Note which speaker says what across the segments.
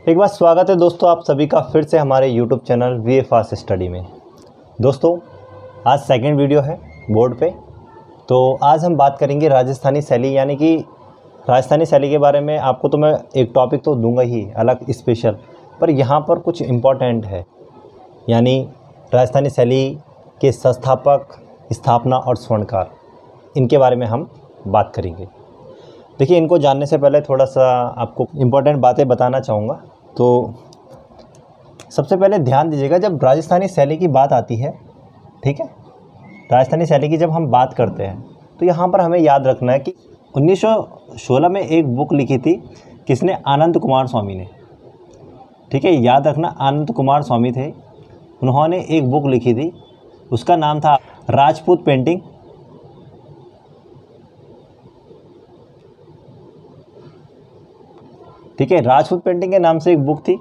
Speaker 1: एक बार स्वागत है दोस्तों आप सभी का फिर से हमारे YouTube channel V A fast study में। दोस्तों आज सेकंड वीडियो है बोर्ड पे। तो आज हम बात करेंगे राजस्थानी शैली, यानी कि राजस्थानी शैली के बारे में। आपको तो मैं एक टॉपिक तो दूंगा ही अलग स्पेशल, पर यहाँ पर कुछ इम्पोर्टेंट है, यानी राजस्थानी शैली के संस्थापक, स्थापना और स्वर्णकाल, इनके बारे में हम बात करेंगे। देखिए, इनको जानने से पहले थोड़ा सा आपको इम्पोर्टेंट बातें बताना चाहूँगा। तो सबसे पहले ध्यान दीजिएगा, जब राजस्थानी शैली की बात आती है, ठीक है, राजस्थानी शैली की जब हम बात करते हैं तो यहाँ पर हमें याद रखना है कि 1916 में एक बुक लिखी थी, किसने? आनंद कुमार स्वामी ने। ठीक है, याद रखना, आनंद कुमार स्वामी थे, उन्होंने एक बुक लिखी थी, उसका नाम था राजपूत पेंटिंग। ठीक है, राजपूत पेंटिंग के नाम से एक बुक थी।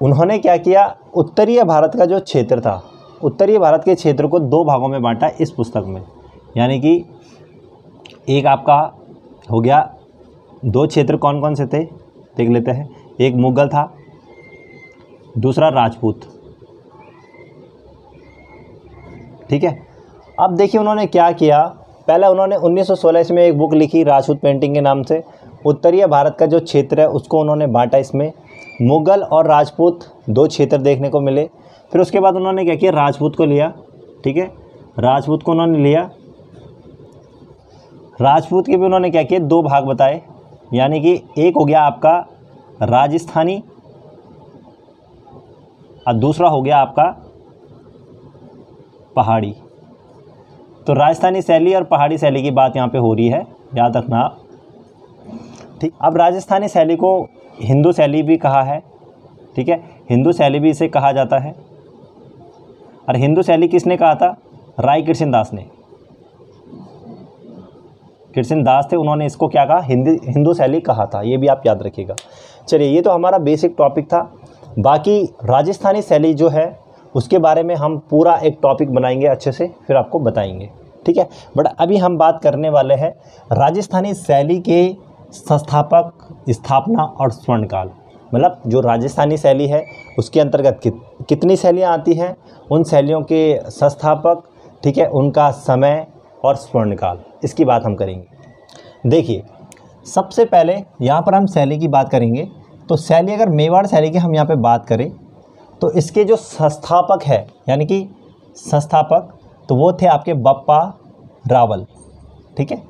Speaker 1: उन्होंने क्या किया, उत्तरीय भारत का जो क्षेत्र था, उत्तरीय भारत के क्षेत्र को दो भागों में बांटा इस पुस्तक में। यानी कि एक आपका हो गया, दो क्षेत्र कौन कौन से थे देख लेते हैं। एक मुगल था, दूसरा राजपूत। ठीक है, अब देखिए उन्होंने क्या किया। पहले उन्होंने 1916 में एक बुक लिखी राजपूत पेंटिंग के नाम से। उत्तरीय भारत का जो क्षेत्र है उसको उन्होंने बांटा, इसमें मुगल और राजपूत दो क्षेत्र देखने को मिले। फिर उसके बाद उन्होंने क्या किया, राजपूत को लिया। ठीक है, राजपूत को उन्होंने लिया, राजपूत के भी उन्होंने क्या किया, दो भाग बताए। यानी कि एक हो गया आपका राजस्थानी और दूसरा हो गया आपका पहाड़ी। तो राजस्थानी शैली और पहाड़ी शैली की बात यहाँ पे हो रही है, याद रखना आप। ठीक, अब राजस्थानी शैली को हिंदू शैली भी कहा है। ठीक है, हिंदू शैली भी इसे कहा जाता है। और हिंदू शैली किसने कहा था? राय कृष्णदास ने। कृष्णदास थे, उन्होंने इसको क्या कहा, हिंदू शैली कहा था। ये भी आप याद रखिएगा। चलिए, ये तो हमारा बेसिक टॉपिक था। बाकी राजस्थानी शैली जो है उसके बारे में हम पूरा एक टॉपिक बनाएंगे, अच्छे से फिर आपको बताएंगे। ठीक है, बट अभी हम बात करने वाले हैं राजस्थानी शैली के संस्थापक, स्थापना और स्वर्णकाल। मतलब जो राजस्थानी शैली है उसके अंतर्गत कितनी शैलियाँ आती हैं, उन शैलियों के संस्थापक, ठीक है, उनका समय और स्वर्णकाल, इसकी बात हम करेंगे। देखिए, सबसे पहले यहाँ पर हम शैली की बात करेंगे। तो शैली, अगर मेवाड़ शैली की हम यहाँ पे बात करें तो इसके जो संस्थापक है, यानी कि संस्थापक, तो वो थे आपके बप्पा रावल। ठीक है,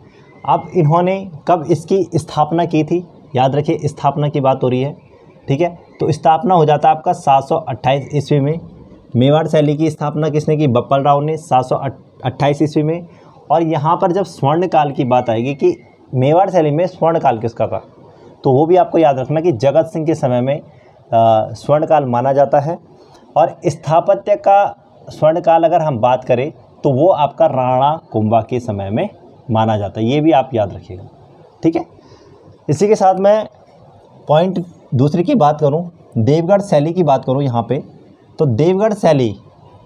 Speaker 1: अब इन्होंने कब इसकी स्थापना की थी? याद रखिए, स्थापना की बात हो रही है। ठीक है, तो स्थापना हो जाता है आपका 728 ईस्वी में। मेवाड़ शैली की स्थापना किसने की? बप्पल राव ने 728 ईस्वी में। और यहाँ पर जब स्वर्णकाल की बात आएगी कि मेवाड़ शैली में स्वर्णकाल किसका था, तो वो भी आपको याद रखना कि जगत सिंह के समय में स्वर्णकाल माना जाता है। और स्थापत्य का स्वर्णकाल अगर हम बात करें तो वो आपका राणा कुंभा के समय में माना जाता है। ये भी आप याद रखिएगा। ठीक है, इसी के साथ मैं पॉइंट दूसरे की बात करूं, देवगढ़ शैली की बात करूं यहाँ पे, तो देवगढ़ शैली,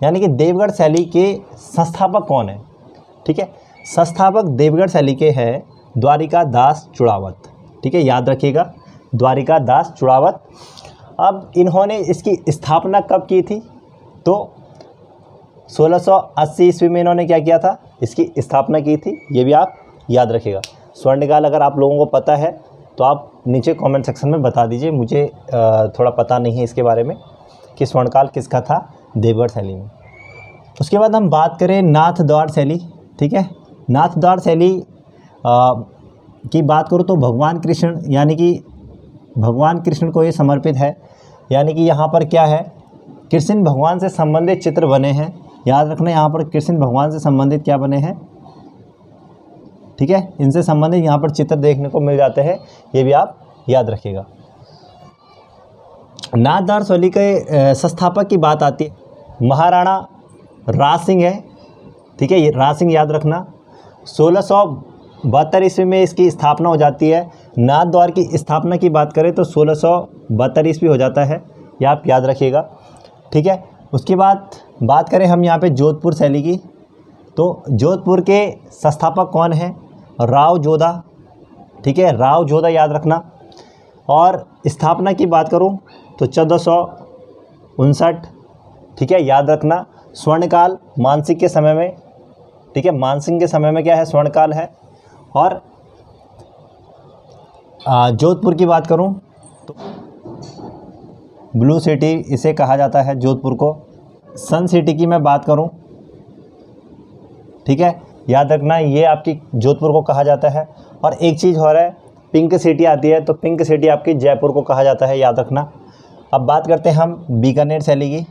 Speaker 1: यानी कि देवगढ़ शैली के संस्थापक कौन है? ठीक है, संस्थापक देवगढ़ शैली के हैं द्वारिका दास चुड़ावत। ठीक है, याद रखिएगा, द्वारिका दास चुड़ावत। अब इन्होंने इसकी स्थापना कब की थी? तो 1680 ईस्वी में इन्होंने क्या किया था, इसकी स्थापना की थी। ये भी आप याद रखिएगा। स्वर्णकाल अगर आप लोगों को पता है तो आप नीचे कमेंट सेक्शन में बता दीजिए, मुझे थोड़ा पता नहीं है इसके बारे में कि स्वर्णकाल किसका था देवगढ़ शैली में। उसके बाद हम बात करें नाथ द्वार शैली। ठीक है, नाथ द्वार शैली की बात करूँ तो भगवान कृष्ण, यानी कि भगवान कृष्ण को ये समर्पित है। यानी कि यहाँ पर क्या है, कृष्ण भगवान से संबंधित चित्र बने हैं। याद रखना, यहाँ पर कृष्ण भगवान से संबंधित क्या बने हैं, ठीक है, इनसे संबंधित यहाँ पर चित्र देखने को मिल जाते हैं। ये भी आप याद रखिएगा। नाथद्वार शैली के संस्थापक की बात आती है, महाराणा राज सिंह है। ठीक है, ये राज सिंह याद रखना। 1672 ईस्वी में इसकी स्थापना हो जाती है। नाथद्वार की स्थापना की बात करें तो 1672 ईस्वी हो जाता है, ये आप याद रखिएगा। ठीक है, उसके बाद बात करें हम यहाँ पे जोधपुर शैली की, तो जोधपुर के संस्थापक कौन है? राव जोधा। ठीक है, राव जोधा याद रखना। और स्थापना की बात करूं तो 1459, ठीक है, याद रखना। स्वर्णकाल मानसिंह के समय में, ठीक है, मानसिंह के समय में क्या है, स्वर्णकाल है। और जोधपुर की बात करूं तो ब्लू सिटी इसे कहा जाता है जोधपुर को। सन सिटी की मैं बात करूं, ठीक है, याद रखना ये आपकी जोधपुर को कहा जाता है। और एक चीज़ और है, पिंक सिटी आती है, तो पिंक सिटी आपकी जयपुर को कहा जाता है, याद रखना। अब बात करते हैं हम बीकानेर शैली की।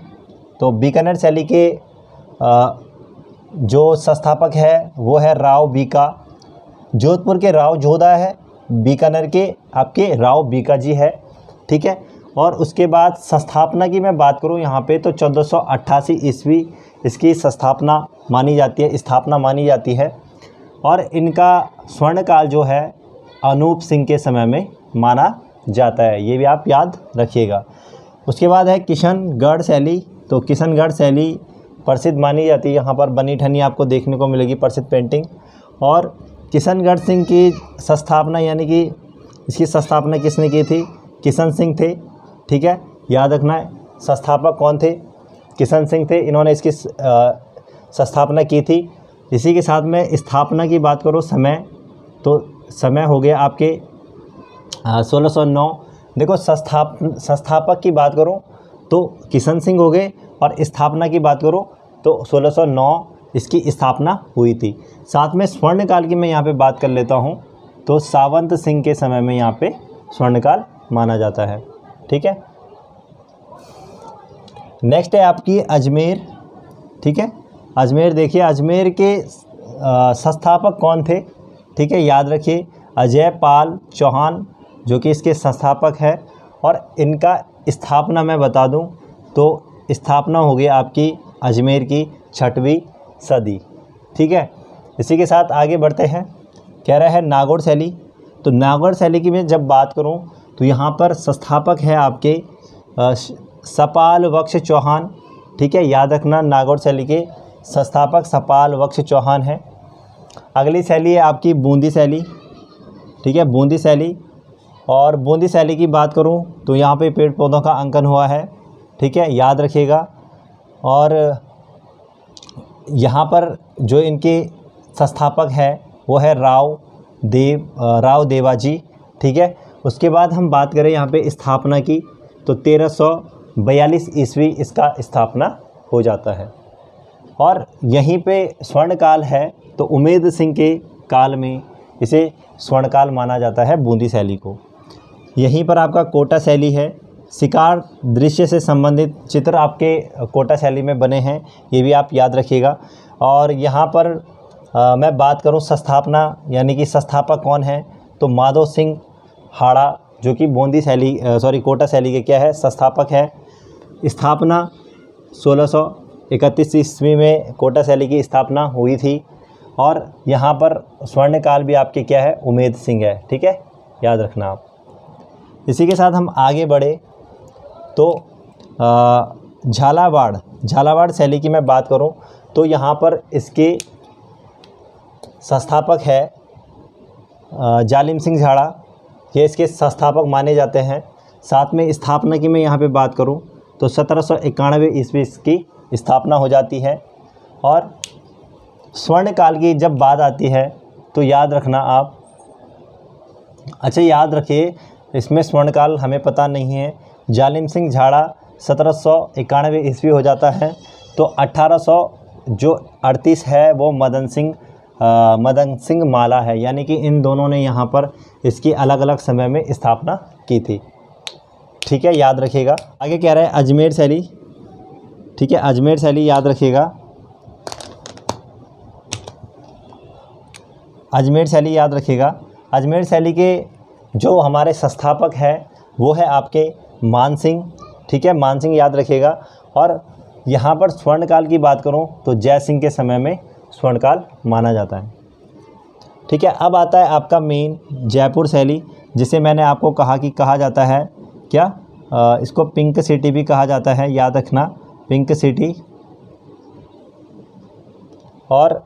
Speaker 1: तो बीकानेर शैली के जो संस्थापक है वो है राव बीका। जोधपुर के राव जोधा है, बीकानेर के आपके राव बीका जी है, ठीक है। और उसके बाद संस्थापना की मैं बात करूं यहाँ पे तो 1488 ईस्वी इसकी संस्थापना मानी जाती है, स्थापना मानी जाती है। और इनका स्वर्णकाल जो है अनूप सिंह के समय में माना जाता है, ये भी आप याद रखिएगा। उसके बाद है किशनगढ़ शैली। तो किशनगढ़ शैली प्रसिद्ध मानी जाती है, यहाँ पर बनी ठनी आपको देखने को मिलेगी प्रसिद्ध पेंटिंग। और किशनगढ़ सिंह की संस्थापना यानी कि इसकी संस्थापना किसने की थी, किशन सिंह थे, ठीक है, याद रखना है। संस्थापक कौन थे, किशन सिंह थे, इन्होंने इसकी संस्थापना की थी। इसी के साथ में स्थापना की बात करो समय, तो समय हो गया आपके 1609। देखो संस्थापक की बात करूं तो किशन सिंह हो गए, और स्थापना की बात करो तो 1609 इसकी स्थापना हुई थी। साथ में स्वर्णकाल की मैं यहाँ पे बात कर लेता हूँ, तो सावंत सिंह के समय में यहाँ पे स्वर्णकाल माना जाता है, ठीक है। नेक्स्ट है आपकी अजमेर, ठीक है। अजमेर देखिए, अजमेर के संस्थापक कौन थे, ठीक है, याद रखिए अजय पाल चौहान जो कि इसके संस्थापक है। और इनका स्थापना मैं बता दूं तो स्थापना हो गई आपकी अजमेर की 6वीं सदी, ठीक है। इसी के साथ आगे बढ़ते हैं, कह रहा है नागौर शैली। तो नागौर शैली की मैं जब बात करूं तो यहाँ पर संस्थापक है आपके सपाल वक्ष चौहान, ठीक है, याद रखना नागौर शैली के संस्थापक सपाल वक्ष चौहान हैं। अगली शैली है आपकी बूंदी शैली, ठीक है, बूंदी शैली। और बूंदी शैली की बात करूं तो यहाँ पे पेड़ पौधों का अंकन हुआ है, ठीक है, याद रखिएगा। और यहाँ पर जो इनके संस्थापक है वो है राव देवाजी, ठीक है। उसके बाद हम बात करें यहाँ पे स्थापना की तो 1342 ईस्वी इसका स्थापना हो जाता है। और यहीं पे स्वर्णकाल है तो उमेद सिंह के काल में इसे स्वर्णकाल माना जाता है बूंदी शैली को। यहीं पर आपका कोटा शैली है, शिकार दृश्य से संबंधित चित्र आपके कोटा शैली में बने हैं, ये भी आप याद रखिएगा। और यहाँ पर मैं बात करूँ संस्थापना यानी कि संस्थापक कौन है तो माधव सिंह हाड़ा जो कि बूंदी शैली कोटा शैली के क्या है संस्थापक है। स्थापना 1631 ईस्वी में कोटा शैली की स्थापना हुई थी। और यहाँ पर स्वर्णकाल भी आपके क्या है उमेद सिंह है, ठीक है, याद रखना आप। इसी के साथ हम आगे बढ़े तो झालावाड़ शैली की मैं बात करूं तो यहाँ पर इसके संस्थापक है जालिम सिंह झाड़ा, ये इसके संस्थापक माने जाते हैं। साथ में स्थापना की मैं यहाँ पे बात करूं तो 1791 ईस्वी इसकी स्थापना हो जाती है। और स्वर्णकाल की जब बात आती है तो याद रखना आप, अच्छा याद रखिए इसमें स्वर्णकाल हमें पता नहीं है। जालिम सिंह झाड़ा 1791 ईस्वी हो जाता है, तो 1838 है वो मदन सिंह माला है, यानी कि इन दोनों ने यहाँ पर इसकी अलग अलग समय में स्थापना की थी, ठीक है, याद रखिएगा। आगे कह रहा है अजमेर शैली, ठीक है, अजमेर शैली याद रखिएगा, अजमेर शैली याद रखिएगा। अजमेर शैली के जो हमारे संस्थापक है वो है आपके मान सिंह, ठीक है, मान सिंह याद रखिएगा। और यहाँ पर स्वर्णकाल की बात करूँ तो जय सिंह के समय में स्वर्णकाल माना जाता है, ठीक है। अब आता है आपका मेन जयपुर शैली, जिसे मैंने आपको कहा कि कहा जाता है क्या, इसको पिंक सिटी भी कहा जाता है, याद रखना पिंक सिटी। और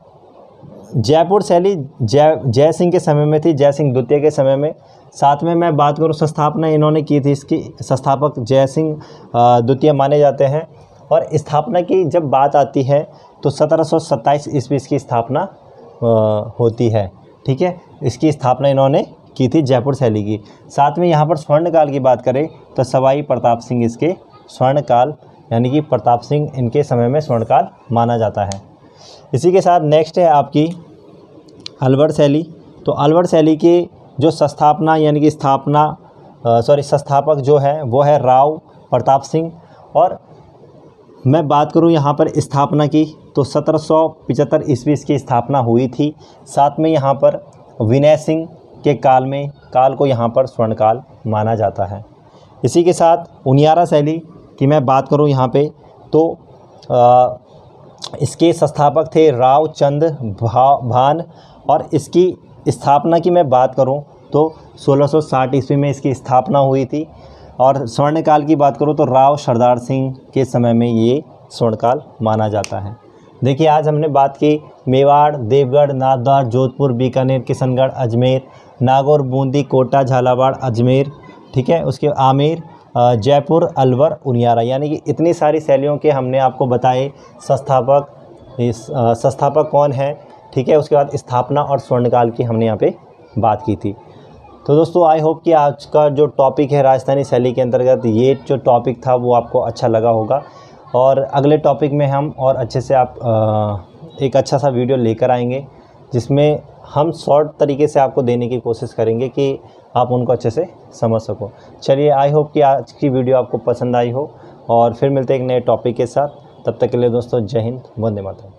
Speaker 1: जयपुर शैली जय सिंह के समय में थी, जय सिंह द्वितीय के समय में। साथ में मैं बात करूँ संस्थापना इन्होंने की थी, इसकी संस्थापक जय सिंह द्वितीय माने जाते हैं। और स्थापना की जब बात आती है तो 1727 ईस्वी इसकी स्थापना होती है। ठीक है, इसकी स्थापना इन्होंने की थी जयपुर शैली की। साथ में यहाँ पर स्वर्णकाल की बात करें तो सवाई प्रताप सिंह इसके स्वर्णकाल, यानी कि प्रताप सिंह इनके समय में स्वर्णकाल माना जाता है। इसी के साथ नेक्स्ट है आपकी अलवर शैली। तो अलवर शैली की जो संस्थापना यानी कि संस्थापक जो है वो है राव प्रताप सिंह। और मैं बात करूं यहाँ पर स्थापना की तो 1775 ईस्वी इसकी स्थापना हुई थी। साथ में यहाँ पर विनय सिंह के काल को यहाँ पर स्वर्णकाल माना जाता है। इसी के साथ उनियारा शैली की मैं बात करूं यहाँ पे तो इसके संस्थापक थे राव चंद भान। और इसकी स्थापना की मैं बात करूं तो 1660 ईस्वी में इसकी स्थापना हुई थी। और स्वर्णकाल की बात करूं तो राव सरदार सिंह के समय में ये स्वर्णकाल माना जाता है। देखिए, आज हमने बात की मेवाड़, देवगढ़, नाथद्वार, जोधपुर, बीकानेर, किशनगढ़, अजमेर, नागौर, बूंदी, कोटा, झालावाड़, अजमेर, ठीक है, उसके आमेर, जयपुर, अलवर, उनियारा, यानी कि इतनी सारी शैलियों के हमने आपको बताए। संस्थापक कौन है, ठीक है, उसके बाद स्थापना और स्वर्णकाल की हमने यहाँ पे बात की थी। तो दोस्तों, आई होप कि आज का जो टॉपिक है राजस्थानी शैली के अंतर्गत ये जो टॉपिक था वो आपको अच्छा लगा होगा। और अगले टॉपिक में हम और अच्छे से एक अच्छा सा वीडियो लेकर आएंगे जिसमें हम शॉर्ट तरीके से आपको देने की कोशिश करेंगे कि आप उनको अच्छे से समझ सको। चलिए, आई होप कि आज की वीडियो आपको पसंद आई हो और फिर मिलते हैं एक नए टॉपिक के साथ। तब तक के लिए दोस्तों, जय हिंद, वंदे मातरम।